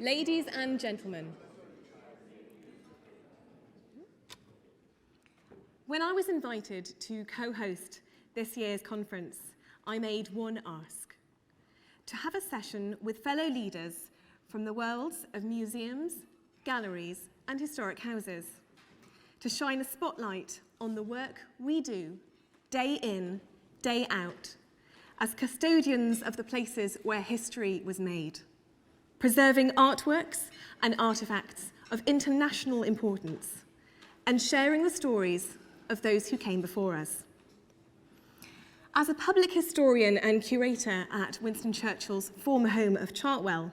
Ladies and gentlemen, when I was invited to co-host this year's conference, I made one ask: to have a session with fellow leaders from the worlds of museums, galleries, and historic houses, to shine a spotlight on the work we do day in, day out, as custodians of the places where history was made, preserving artworks and artifacts of international importance, and sharing the stories of those who came before us. As a public historian and curator at Winston Churchill's former home of Chartwell,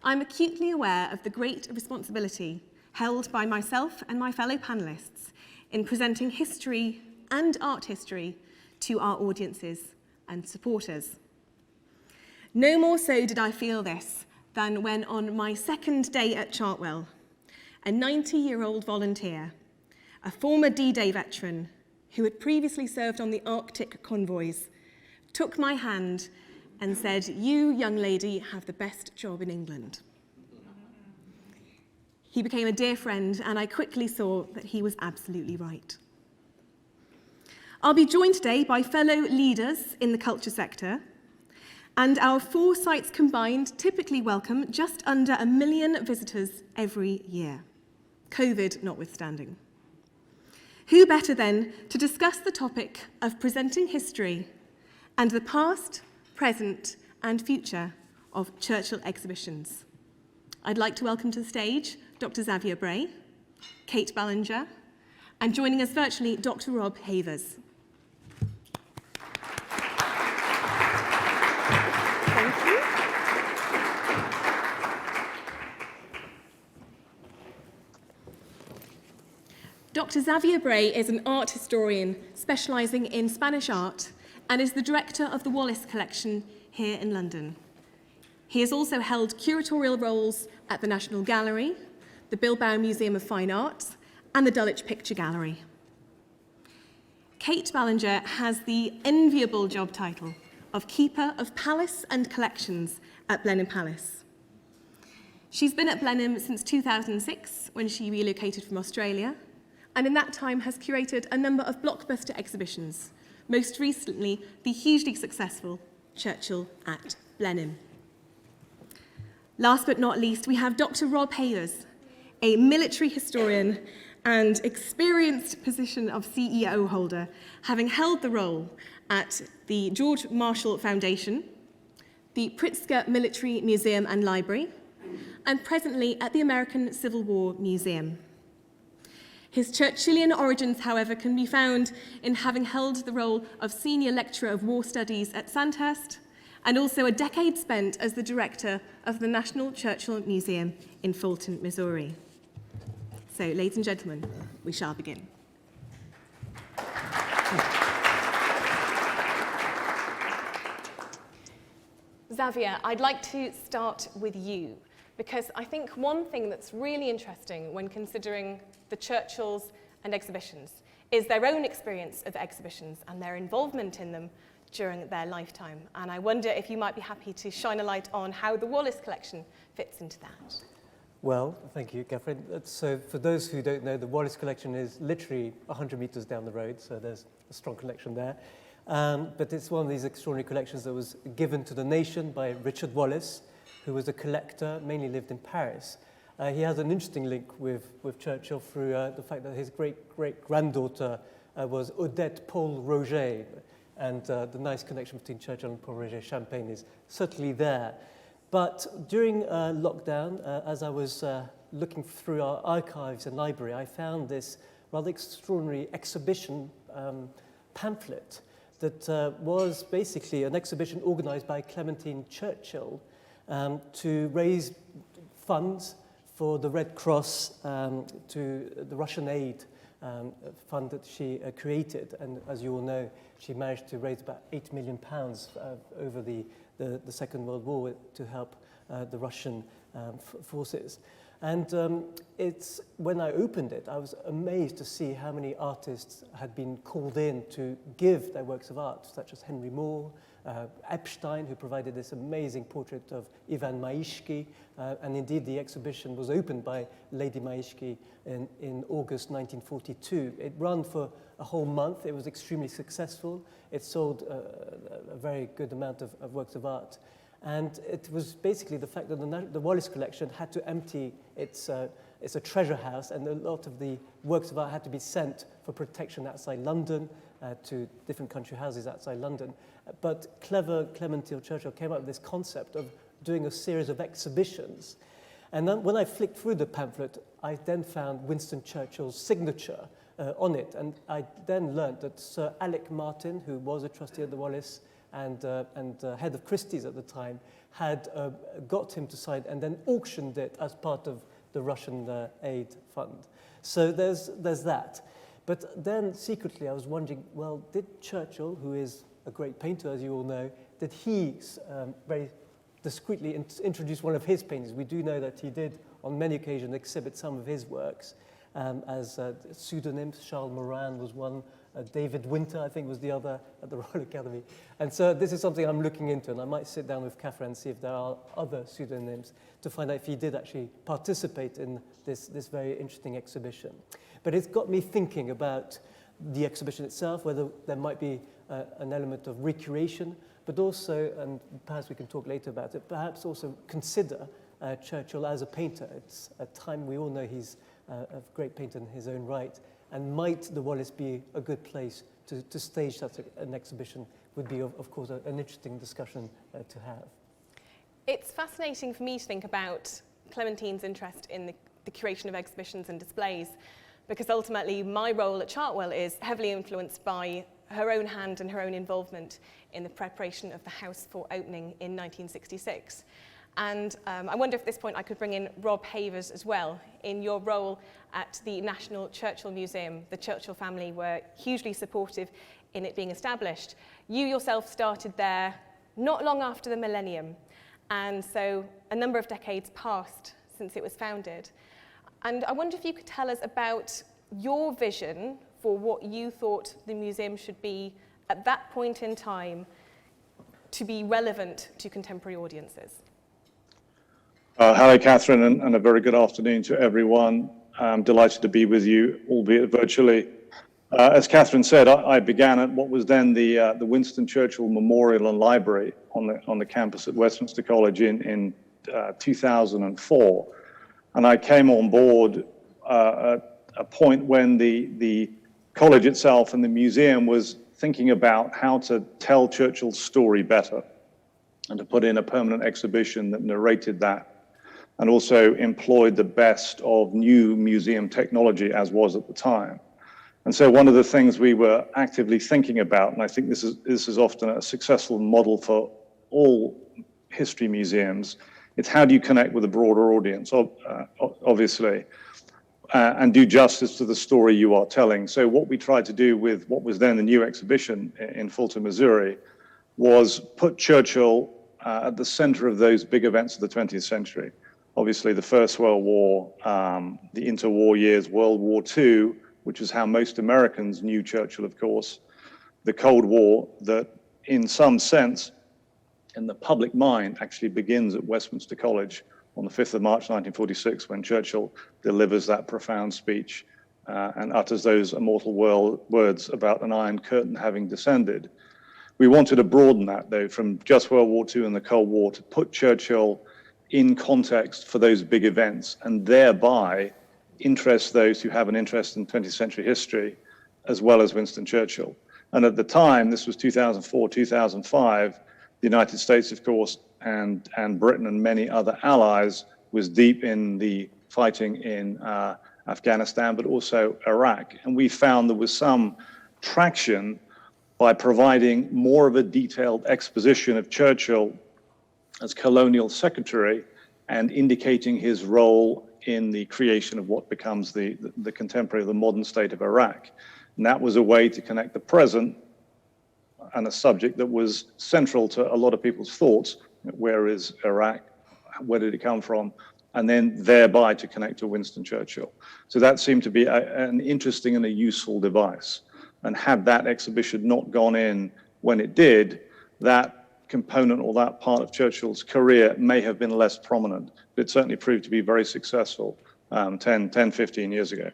I'm acutely aware of the great responsibility held by myself and my fellow panellists in presenting history and art history to our audiences and supporters. No more so did I feel this than when, on my second day at Chartwell, a 90-year-old volunteer, a former D-Day veteran who had previously served on the Arctic convoys, took my hand and said, "You, young lady, have the best job in England." He became a dear friend, and I quickly saw that he was absolutely right. I'll be joined today by fellow leaders in the culture sector, and our 4 sites combined typically welcome just under 1 million visitors every year, COVID notwithstanding. Who better then to discuss the topic of presenting history and the past, present, and future of Churchill exhibitions? I'd like to welcome to the stage Dr. Xavier Bray, Kate Ballenger, and joining us virtually, Dr. Rob Havers. Thank you. Dr. Xavier Bray is an art historian specialising in Spanish art and is the director of the Wallace Collection here in London. He has also held curatorial roles at the National Gallery, the Bilbao Museum of Fine Arts, and the Dulwich Picture Gallery. Kate Ballenger has the enviable job title of Keeper of Palace and Collections at Blenheim Palace. She's been at Blenheim since 2006, when she relocated from Australia, and in that time has curated a number of blockbuster exhibitions, most recently the hugely successful Churchill at Blenheim. Last but not least, we have Dr. Rob Havers, a military historian and experienced position of CEO holder, having held the role at the George Marshall Foundation, the Pritzker Military Museum and Library, and presently at the American Civil War Museum. His Churchillian origins, however, can be found in having held the role of Senior Lecturer of War Studies at Sandhurst, and also a decade spent as the director of the National Churchill Museum in Fulton, Missouri. So, ladies and gentlemen, we shall begin. Xavier, I'd like to start with you, because I think one thing that's really interesting when considering the Churchills and exhibitions is their own experience of exhibitions and their involvement in them during their lifetime. And I wonder if you might be happy to shine a light on how the Wallace Collection fits into that. Well, thank you, Katherine. So for those who don't know, the Wallace Collection is literally 100 metres down the road, so there's a strong connection there. But it's one of these extraordinary collections that was given to the nation by Richard Wallace, who was a collector, mainly lived in Paris. He has an interesting link with Churchill through the fact that his great-great-granddaughter was Odette Paul Roget, and the nice connection between Churchill and Paul Roget Champagne is certainly there. But during lockdown, as I was looking through our archives and library, I found this rather extraordinary exhibition pamphlet that was basically an exhibition organised by Clementine Churchill to raise funds for the Red Cross, to the Russian aid fund that she created. And as you all know, she managed to raise about £8 million over the Second World War to help the Russian forces. And it's when I opened it, I was amazed to see how many artists had been called in to give their works of art, such as Henry Moore, Epstein, who provided this amazing portrait of Ivan Maishki, and indeed the exhibition was opened by Lady Maishki in August 1942. It ran for a whole month. It was extremely successful. It sold a very good amount of works of art. And it was basically the fact that the Wallace Collection had to empty it's a treasure house, and a lot of the works of art had to be sent for protection outside London, to different country houses outside London. But clever Clementine Churchill came up with this concept of doing a series of exhibitions. And then when I flicked through the pamphlet, I then found Winston Churchill's signature on it. And I then learned that Sir Alec Martin, who was a trustee at the Wallace and head of Christie's at the time, had got him to sign and then auctioned it as part of the Russian aid fund. So there's that. But then secretly I was wondering, well, did Churchill, who is a great painter, as you all know, did he very discreetly introduce one of his paintings? We do know that he did on many occasions exhibit some of his works as pseudonyms. Charles Moran was one, David Winter, I think, was the other at the Royal Academy. And so this is something I'm looking into, and I might sit down with Katherine and see if there are other pseudonyms to find out if he did actually participate in this very interesting exhibition. But it's got me thinking about the exhibition itself, whether there might be an element of recreation, but also, and perhaps we can talk later about it, perhaps also consider Churchill as a painter. It's a time we all know he's a great painter in his own right, and might the Wallace be a good place to stage such an exhibition would be, of course, an interesting discussion to have. It's fascinating for me to think about Clementine's interest in the curation of exhibitions and displays, because ultimately my role at Chartwell is heavily influenced by her own hand and her own involvement in the preparation of the house for opening in 1966. And I wonder if at this point I could bring in Rob Havers as well. In your role at the National Churchill Museum, the Churchill family were hugely supportive in it being established. You yourself started there not long after the millennium, and so a number of decades passed since it was founded. And I wonder if you could tell us about your vision for what you thought the museum should be at that point in time to be relevant to contemporary audiences. Hello, Katherine, and a very good afternoon to everyone. I'm delighted to be with you, albeit virtually. As Katherine said, I began at what was then the Winston Churchill Memorial and Library on the campus at Westminster College in 2004. And I came on board at a point when the college itself and the museum was thinking about how to tell Churchill's story better and to put in a permanent exhibition that narrated that, and also employed the best of new museum technology as was at the time. And so one of the things we were actively thinking about, and I think this is often a successful model for all history museums, it's how do you connect with a broader audience, obviously, and do justice to the story you are telling. So what we tried to do with what was then the new exhibition in Fulton, Missouri, was put Churchill at the center of those big events of the 20th century. Obviously, the First World War, the interwar years, World War II, which is how most Americans knew Churchill, of course, the Cold War, that in some sense, in the public mind, actually begins at Westminster College on the 5th of March, 1946, when Churchill delivers that profound speech and utters those immortal words about an Iron Curtain having descended. We wanted to broaden that, though, from just World War II and the Cold War to put Churchill in context for those big events, and thereby interest those who have an interest in 20th century history, as well as Winston Churchill. And at the time, this was 2004, 2005, the United States, of course, and Britain and many other allies was deep in the fighting in Afghanistan, but also Iraq. And we found there was some traction by providing more of a detailed exposition of Churchill as colonial secretary and indicating his role in the creation of what becomes the contemporary, the modern state of Iraq. And that was a way to connect the present and a subject that was central to a lot of people's thoughts. Where is Iraq? Where did it come from? And then thereby to connect to Winston Churchill. So that seemed to be an interesting and a useful device. And had that exhibition not gone in when it did, that component or that part of Churchill's career may have been less prominent, but it certainly proved to be very successful 15 years ago.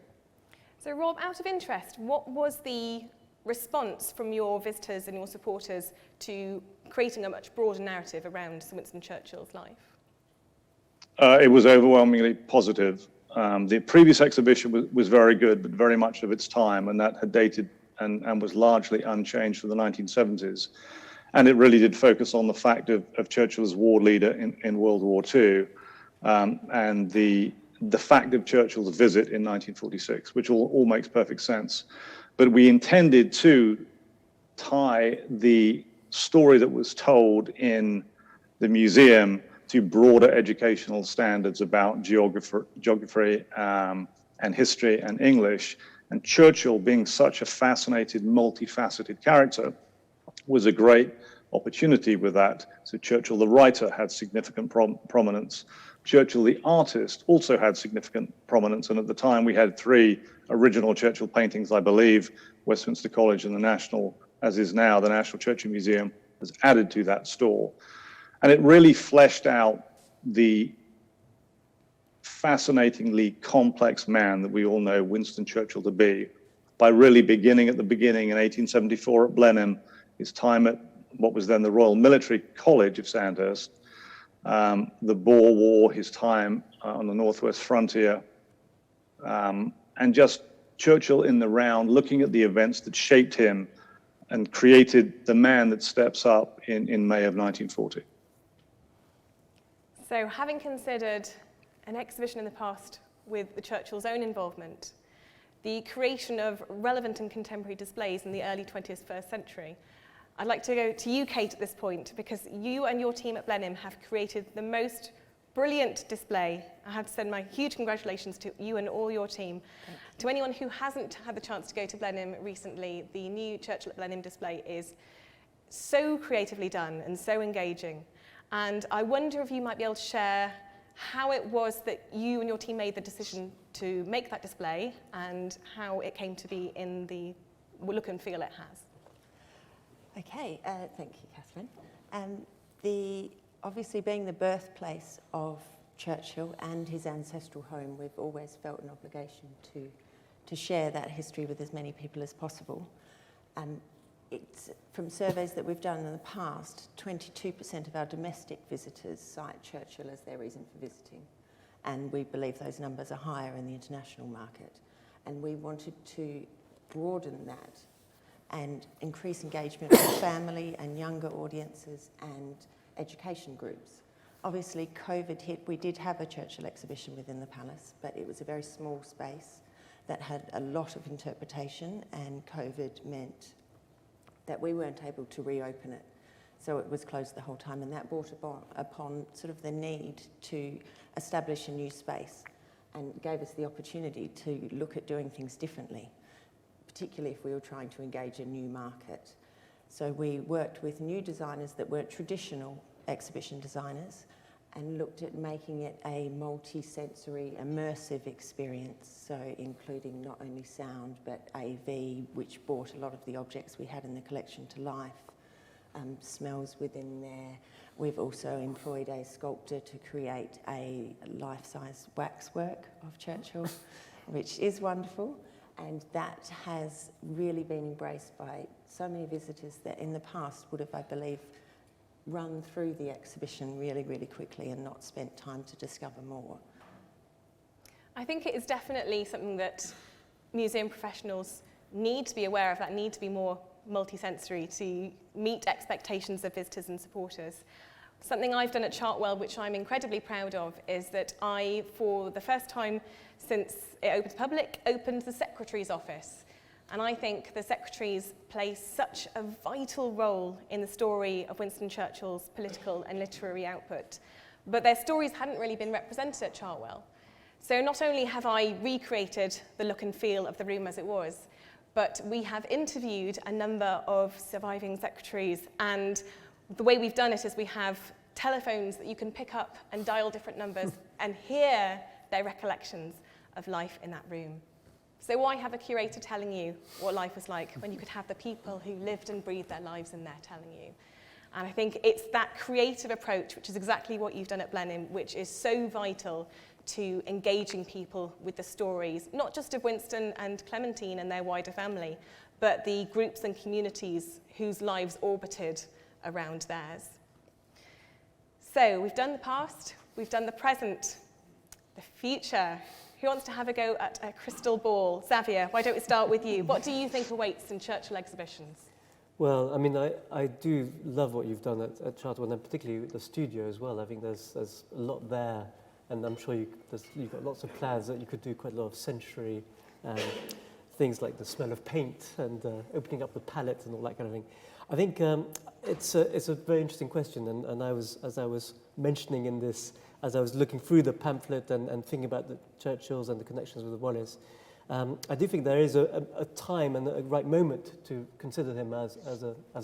So Rob, out of interest, what was the response from your visitors and your supporters to creating a much broader narrative around Sir Winston Churchill's life? It was overwhelmingly positive. The previous exhibition was very good, but very much of its time, and that had dated and was largely unchanged from the 1970s. And it really did focus on the fact of Churchill as war leader in World War II, and the fact of Churchill's visit in 1946, which all makes perfect sense. But we intended to tie the story that was told in the museum to broader educational standards about geography and history and English. And Churchill, being such a fascinating, multifaceted character, was a great opportunity with that. So Churchill, the writer, had significant prominence. Churchill, the artist, also had significant prominence. And at the time, we had 3 original Churchill paintings, I believe. Westminster College and the National, as is now, the National Churchill Museum, was added to that store. And it really fleshed out the fascinatingly complex man that we all know Winston Churchill to be, by really beginning at the beginning in 1874 at Blenheim, his time at what was then the Royal Military College of Sandhurst, the Boer War, his time on the Northwest frontier, and just Churchill in the round, looking at the events that shaped him and created the man that steps up in May of 1940. So having considered an exhibition in the past with the Churchill's own involvement, the creation of relevant and contemporary displays in the early 21st century, I'd like to go to you, Kate, at this point, because you and your team at Blenheim have created the most brilliant display. I have to send my huge congratulations to you and all your team. To anyone who hasn't had the chance to go to Blenheim recently, the new Churchill at Blenheim display is so creatively done and so engaging. And I wonder if you might be able to share how it was that you and your team made the decision to make that display and how it came to be in the look and feel it has. Okay, thank you, Katherine. Obviously, being the birthplace of Churchill and his ancestral home, we've always felt an obligation to share that history with as many people as possible. It's from surveys that we've done in the past, 22% of our domestic visitors cite Churchill as their reason for visiting, and we believe those numbers are higher in the international market. And we wanted to broaden that and increase engagement with family and younger audiences and education groups. Obviously, COVID hit. We did have a Churchill exhibition within the Palace, but it was a very small space that had a lot of interpretation, and COVID meant that we weren't able to reopen it. So it was closed the whole time, and that brought upon sort of the need to establish a new space and gave us the opportunity to look at doing things differently, particularly if we were trying to engage a new market. So we worked with new designers that weren't traditional exhibition designers and looked at making it a multi-sensory, immersive experience, so including not only sound but AV, which brought a lot of the objects we had in the collection to life, smells within there. We've also employed a sculptor to create a life-size waxwork of Churchill, which is wonderful, and that has really been embraced by so many visitors that in the past would have, I believe, run through the exhibition really, really quickly and not spent time to discover more. I think it is definitely something that museum professionals need to be aware of, that need to be more multisensory to meet expectations of visitors and supporters. Something I've done at Chartwell, which I'm incredibly proud of, is that I, for the first time since it opened to the public, opened the Secretary's office. And I think the secretaries play such a vital role in the story of Winston Churchill's political and literary output. But their stories hadn't really been represented at Chartwell. So not only have I recreated the look and feel of the room as it was, but we have interviewed a number of surviving secretaries, and the way we've done it is we have telephones that you can pick up and dial different numbers and hear their recollections of life in that room. So why have a curator telling you what life was like when you could have the people who lived and breathed their lives in there telling you? And I think it's that creative approach, which is exactly what you've done at Blenheim, which is so vital to engaging people with the stories, not just of Winston and Clementine and their wider family, but the groups and communities whose lives orbited around theirs. So we've done the past, we've done the present, the future. Who wants to have a go at a crystal ball? Xavier, why don't we start with you? What do you think awaits in Churchill exhibitions? Well, I mean, I do love what you've done at Chartwell, and particularly the studio as well. I think there's a lot there, and I'm sure you've got lots of plans that you could do quite a lot of sensory things like the smell of paint and opening up the palette and all that kind of thing. I think it's a very interesting question, and as I was mentioning in this, as I was looking through the pamphlet and thinking about the Churchills and the connections with the Wallace, I do think there is a time and a right moment to consider him as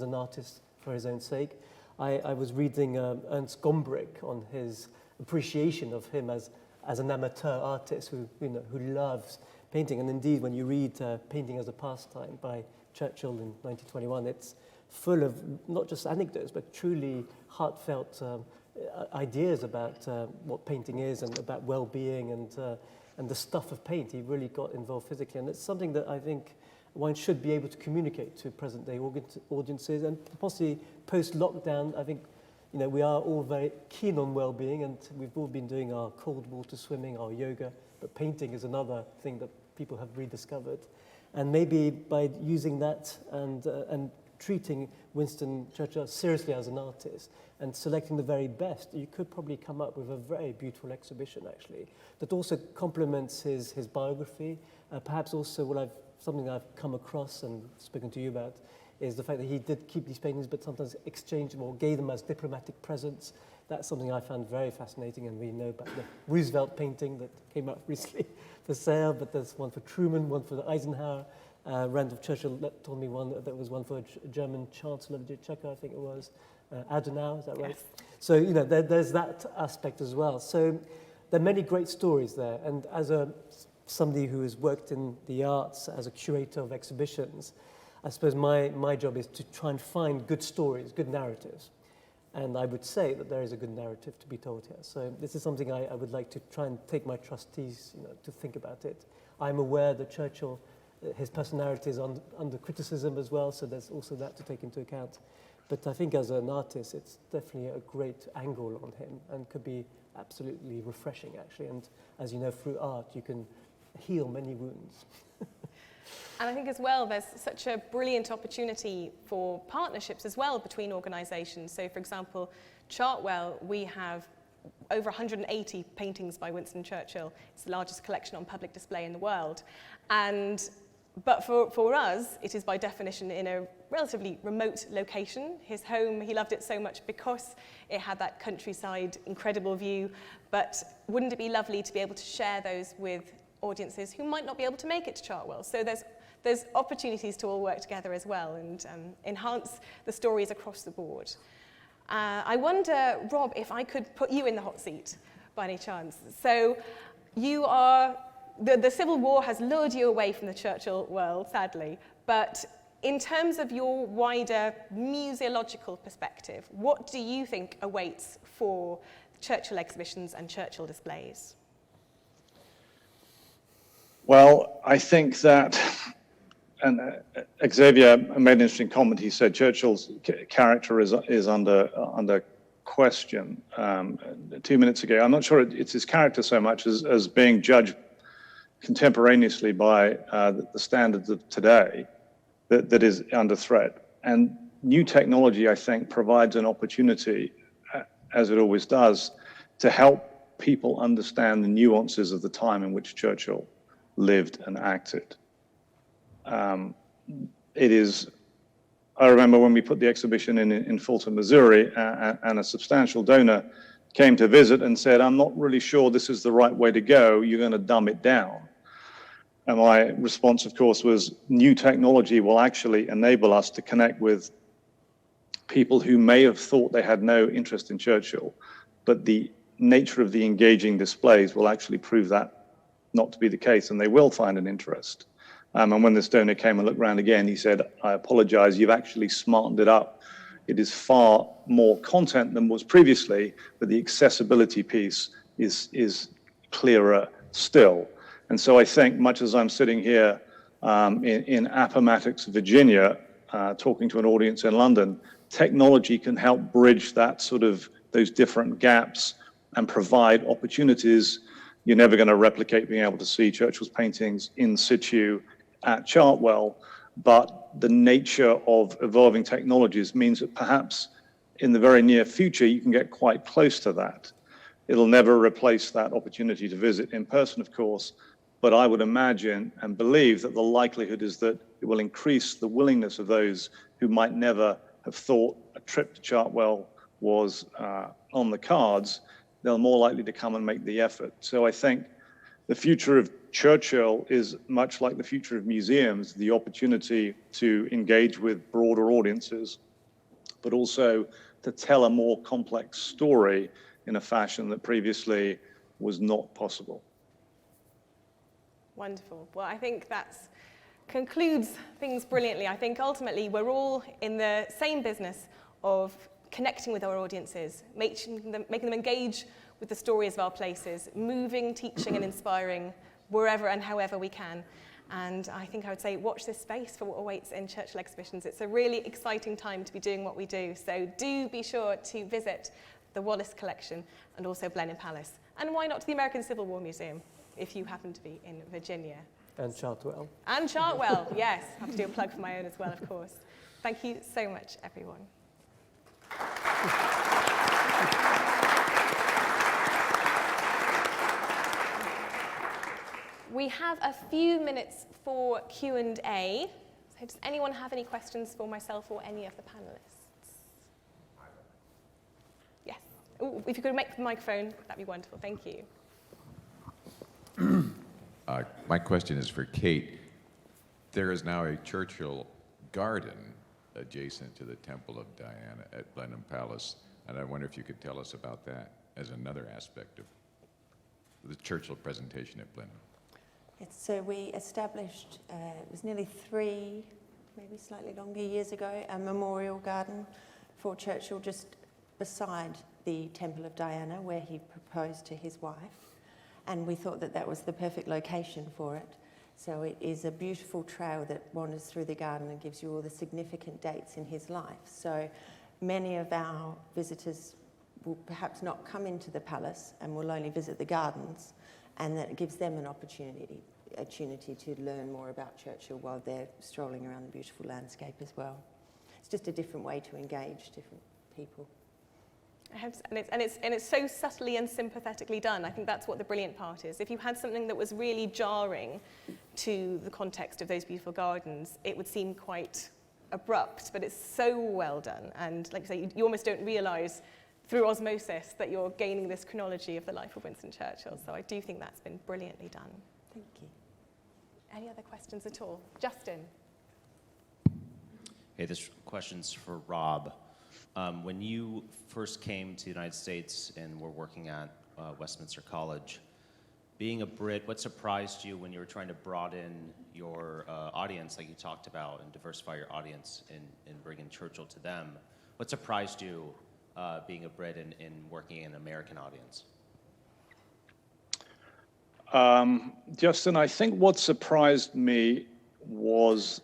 an artist for his own sake. I was reading Ernst Gombrich on his appreciation of him as an amateur artist who loves painting. And indeed, when you read Painting as a Pastime by Churchill in 1921, it's full of not just anecdotes, but truly heartfelt ideas about what painting is and about well-being and the stuff of paint. He really got involved physically, and it's something that I think one should be able to communicate to present-day audiences, and possibly post-lockdown. I think we are all very keen on well-being, and we've all been doing our cold water swimming, our yoga, but painting is another thing that people have rediscovered. And maybe by using that and treating Winston Churchill seriously as an artist and selecting the very best, you could probably come up with a very beautiful exhibition, actually, that also complements his biography. Perhaps also something I've come across and spoken to you about is the fact that he did keep these paintings, but sometimes exchanged them or gave them as diplomatic presents. That's something I found very fascinating, and we know about the Roosevelt painting that came out recently for sale, but there's one for Truman, one for Eisenhower. Randolph Churchill told me that was one for a German Chancellor, Cheka, I think it was. Adenauer, is that right? Yes. So, there's that aspect as well. So there are many great stories there, and as somebody who has worked in the arts as a curator of exhibitions, I suppose my job is to try and find good stories, good narratives. And I would say that there is a good narrative to be told here. So this is something I would like to try and take my trustees to think about it. I'm aware that Churchill, his personality is under criticism as well, so there's also that to take into account. But I think as an artist, it's definitely a great angle on him and could be absolutely refreshing, actually. And as you know, through art, you can heal many wounds. And I think as well, there's such a brilliant opportunity for partnerships as well between organisations. So for example, Chartwell, we have over 180 paintings by Winston Churchill. It's the largest collection on public display in the world. But for us, it is by definition in a relatively remote location. His home, he loved it so much because it had that countryside, incredible view. But wouldn't it be lovely to be able to share those with audiences who might not be able to make it to Chartwell? So there's opportunities to all work together as well and enhance the stories across the board. I wonder, Rob, if I could put you in the hot seat by any chance. So you are, the Civil War has lured you away from the Churchill world, sadly, but in terms of your wider museological perspective, what do you think awaits for Churchill exhibitions and Churchill displays? Well, I think that, and Xavier made an interesting comment. He said Churchill's character is under question 2 minutes ago. I'm not sure it's his character so much as being judged contemporaneously by the standards of today that is under threat. And new technology, I think, provides an opportunity, as it always does, to help people understand the nuances of the time in which Churchill lived and acted. I remember when we put the exhibition in Fulton, Missouri, and a substantial donor came to visit and said, I'm not really sure this is the right way to go, you're going to dumb it down. And my response, of course, was new technology will actually enable us to connect with people who may have thought they had no interest in Churchill, but the nature of the engaging displays will actually prove that not to be the case, and they will find an interest. And when this donor came and looked around again, he said, I apologize, you've actually smartened it up. It is far more content than was previously, but the accessibility piece is clearer still. And so I think, much as I'm sitting here in Appomattox, Virginia, talking to an audience in London, technology can help bridge that sort of those different gaps and provide opportunities. You're never going to replicate being able to see Churchill's paintings in situ at Chartwell, but the nature of evolving technologies means that perhaps in the very near future, you can get quite close to that. It'll never replace that opportunity to visit in person, of course, but I would imagine and believe that the likelihood is that it will increase the willingness of those who might never have thought a trip to Chartwell was on the cards. They're more likely to come and make the effort. So I think the future of Churchill is much like the future of museums, the opportunity to engage with broader audiences, but also to tell a more complex story in a fashion that previously was not possible. Wonderful. Well, I think that concludes things brilliantly. I think ultimately we're all in the same business of connecting with our audiences, making them engage with the stories of our places, moving, teaching and inspiring wherever and however we can. And I think I would say watch this space for what awaits in Churchill exhibitions. It's a really exciting time to be doing what we do. So do be sure to visit the Wallace Collection and also Blenheim Palace. And why not to the American Civil War Museum if you happen to be in Virginia. And Chartwell. And Chartwell, yes. I have to do a plug for my own as well, of course. Thank you so much, everyone. We have a few minutes for Q&A. So does anyone have any questions for myself or any of the panelists? Yes. Ooh, if you could make the microphone, that'd be wonderful. Thank you. My question is for Kate. There is now a Churchill garden adjacent to the Temple of Diana at Blenheim Palace, and I wonder if you could tell us about that as another aspect of the Churchill presentation at Blenheim. Yes, so we established, it was nearly 3, maybe slightly longer years ago, a memorial garden for Churchill just beside the Temple of Diana, where he proposed to his wife. And we thought that that was the perfect location for it. So it is a beautiful trail that wanders through the garden and gives you all the significant dates in his life. So many of our visitors will perhaps not come into the palace and will only visit the gardens, and that gives them an opportunity to learn more about Churchill while they're strolling around the beautiful landscape as well. It's just a different way to engage different people. And it's so subtly and sympathetically done. I think that's what the brilliant part is. If you had something that was really jarring to the context of those beautiful gardens, it would seem quite abrupt, but it's so well done. And like I say, you almost don't realise through osmosis that you're gaining this chronology of the life of Winston Churchill. So I do think that's been brilliantly done. Thank you. Any other questions at all? Justin. Hey, this question's for Rob. When you first came to the United States and were working at Westminster College, being a Brit, what surprised you when you were trying to broaden your audience, like you talked about, and diversify your audience and bringing Churchill to them? What surprised you being a Brit and working in an American audience? Justin, I think what surprised me was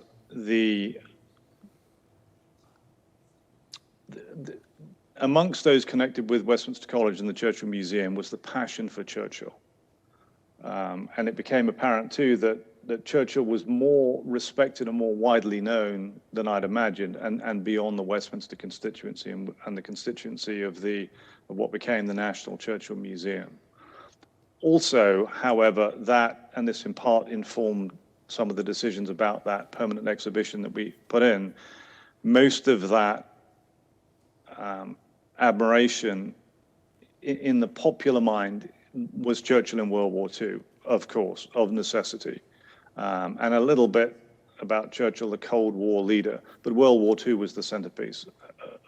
amongst those connected with Westminster College and the Churchill Museum was the passion for Churchill. And it became apparent too that Churchill was more respected and more widely known than I'd imagined, and beyond the Westminster constituency and the constituency of what became the National Churchill Museum. Also, however, that, and this in part informed some of the decisions about that permanent exhibition that we put in, most of that admiration in the popular mind was Churchill in World War II, of course, of necessity, and a little bit about Churchill, the Cold War leader, but World War II was the centerpiece,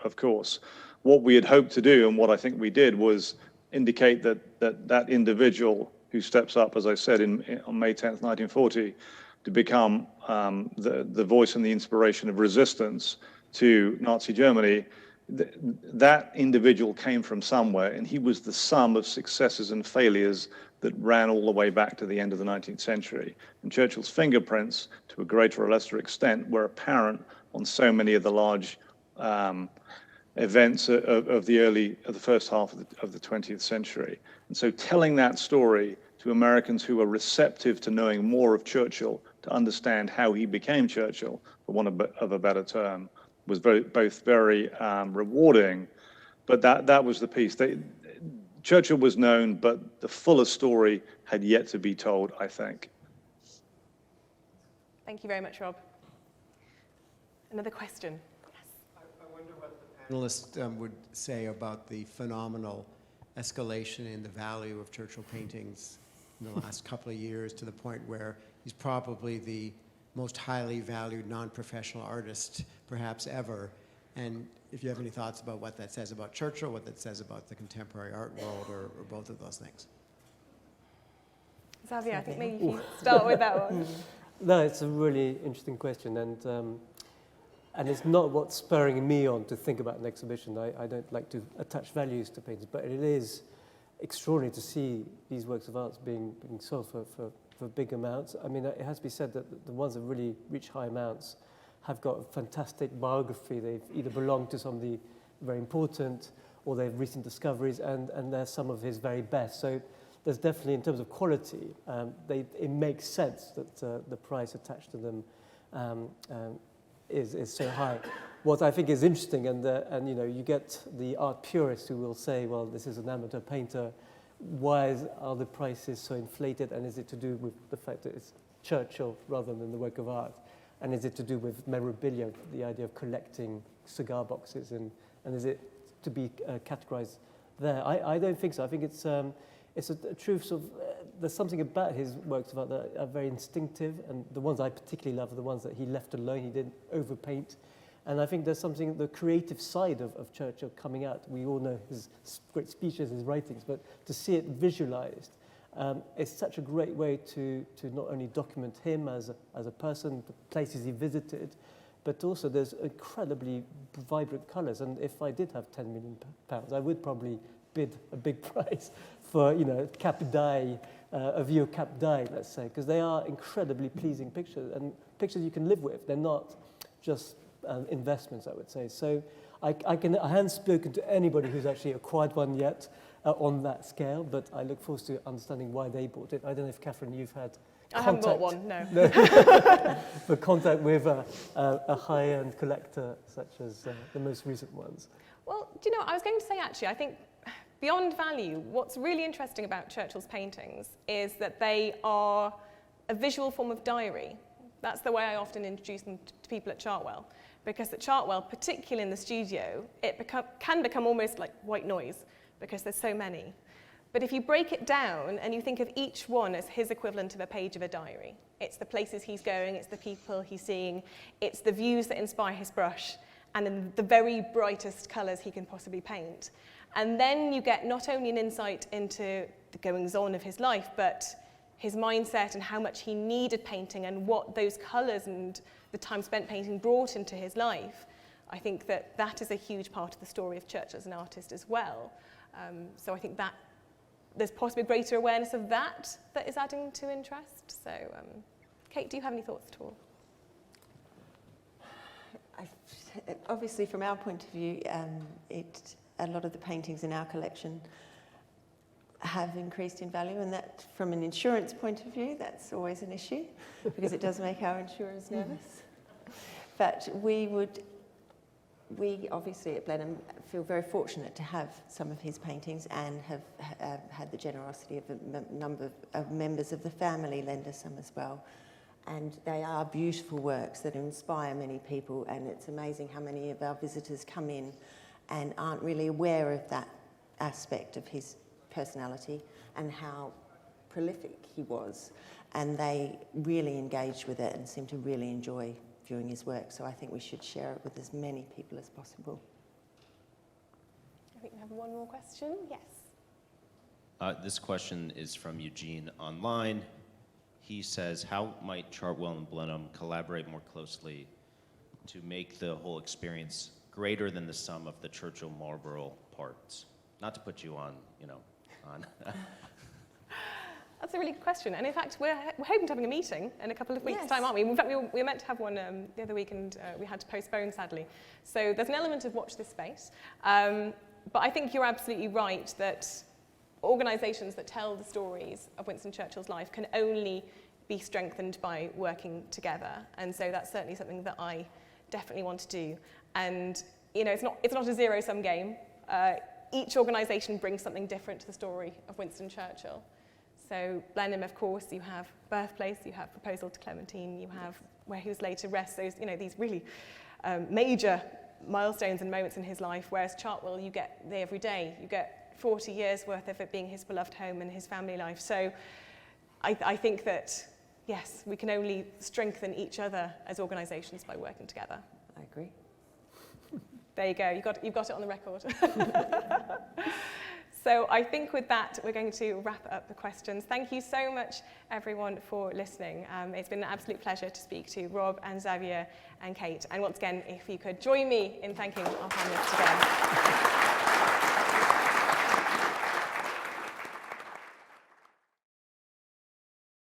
of course. What we had hoped to do, and what I think we did, was indicate that individual who steps up, as I said, on May 10th, 1940, to become the voice and the inspiration of resistance to Nazi Germany, that individual came from somewhere, and he was the sum of successes and failures that ran all the way back to the end of the 19th century. And Churchill's fingerprints, to a greater or lesser extent, were apparent on so many of the large events of the first half of the 20th century. And so telling that story to Americans who are receptive to knowing more of Churchill, to understand how he became Churchill, for want of a better term, was both very rewarding, but that was the piece. Churchill was known, but the fuller story had yet to be told, I think. Thank you very much, Rob. Another question. I wonder what the panelists would say about the phenomenal escalation in the value of Churchill paintings in the last couple of years, to the point where he's probably the most highly valued non-professional artist perhaps ever. And if you have any thoughts about what that says about Churchill, what that says about the contemporary art world, or both of those things. Xavier, I think maybe you start with that one. No, it's a really interesting question, and it's not what's spurring me on to think about an exhibition. I don't like to attach values to paintings, but it is extraordinary to see these works of art being sold for big amounts. I mean, it has to be said that the ones that really reach high amounts have got a fantastic biography. They've either belonged to somebody very important, or they've recent discoveries, and they're some of his very best. So there's definitely, in terms of quality, it makes sense that the price attached to them is so high. What I think is interesting, and you know, you get the art purists who will say, well, this is an amateur painter. Why are the prices so inflated? And is it to do with the fact that it's Churchill rather than the work of art? And is it to do with memorabilia, the idea of collecting cigar boxes? And is it to be categorized there? I don't think so. I think it's a truth of, there's something about his works of art that are very instinctive, and the ones I particularly love are the ones that he left alone. He didn't overpaint. And I think there's something, the creative side of Churchill coming out. We all know his great speeches, his writings, but to see it visualized is such a great way to not only document him as a person, the places he visited, but also there's incredibly vibrant colors. And if I did have £10 million, I would probably bid a big price for, you know, Cap d'Aille, a view of Cap d'Aille, let's say, because they are incredibly pleasing pictures, and pictures you can live with. They're not just investments, I would say. So I haven't spoken to anybody who's actually acquired one yet on that scale, but I look forward to understanding why they bought it. I don't know if, Katherine, you've had contact. I haven't bought one, no. But contact with a high-end collector such as the most recent ones. Well, do you know, I was going to say, actually, I think beyond value, what's really interesting about Churchill's paintings is that they are a visual form of diary. That's the way I often introduce them to people at Chartwell. Because at Chartwell, particularly in the studio, it can become almost like white noise, because there's so many. But if you break it down and you think of each one as his equivalent of a page of a diary, it's the places he's going, it's the people he's seeing, it's the views that inspire his brush, and in the very brightest colours he can possibly paint. And then you get not only an insight into the goings-on of his life, but his mindset and how much he needed painting and what those colours and the time spent painting brought into his life. I think that is a huge part of the story of Churchill as an artist as well. So I think that there's possibly a greater awareness of that is adding to interest. So, Kate, do you have any thoughts at all? Obviously, from our point of view, a lot of the paintings in our collection have increased in value, and that, from an insurance point of view, that's always an issue because it does make our insurers nervous. But we obviously at Blenheim feel very fortunate to have some of his paintings, and have had the generosity of a number of members of the family lend us some as well. And they are beautiful works that inspire many people, and it's amazing how many of our visitors come in and aren't really aware of that aspect of his personality and how prolific he was, and they really engage with it and seem to really enjoy viewing his work. So I think we should share it with as many people as possible. I think we have one more question. Yes. This question is from Eugene online. He says, how might Chartwell and Blenheim collaborate more closely to make the whole experience greater than the sum of the Churchill-Marlborough parts? Not to put you on, on. That's a really good question. And in fact, we're hoping to having a meeting in a couple of weeks' Yes. time, aren't we? In fact, we were meant to have one the other week, and we had to postpone, sadly. So there's an element of watch this space. But I think you're absolutely right that organisations that tell the stories of Winston Churchill's life can only be strengthened by working together. And so that's certainly something that I definitely want to do. And, it's not a zero-sum game. Each organisation brings something different to the story of Winston Churchill. So Blenheim, of course, you have birthplace, you have proposal to Clementine, you have where he was laid to rest, those, these really major milestones and moments in his life, whereas Chartwell, you get the everyday, you get 40 years worth of it being his beloved home and his family life. So I think that, yes, we can only strengthen each other as organisations by working together. I agree. There you go, you've got it on the record. So I think with that, we're going to wrap up the questions. Thank you so much, everyone, for listening. It's been an absolute pleasure to speak to Rob and Xavier and Kate. And once again, if you could join me in thanking our panelists again.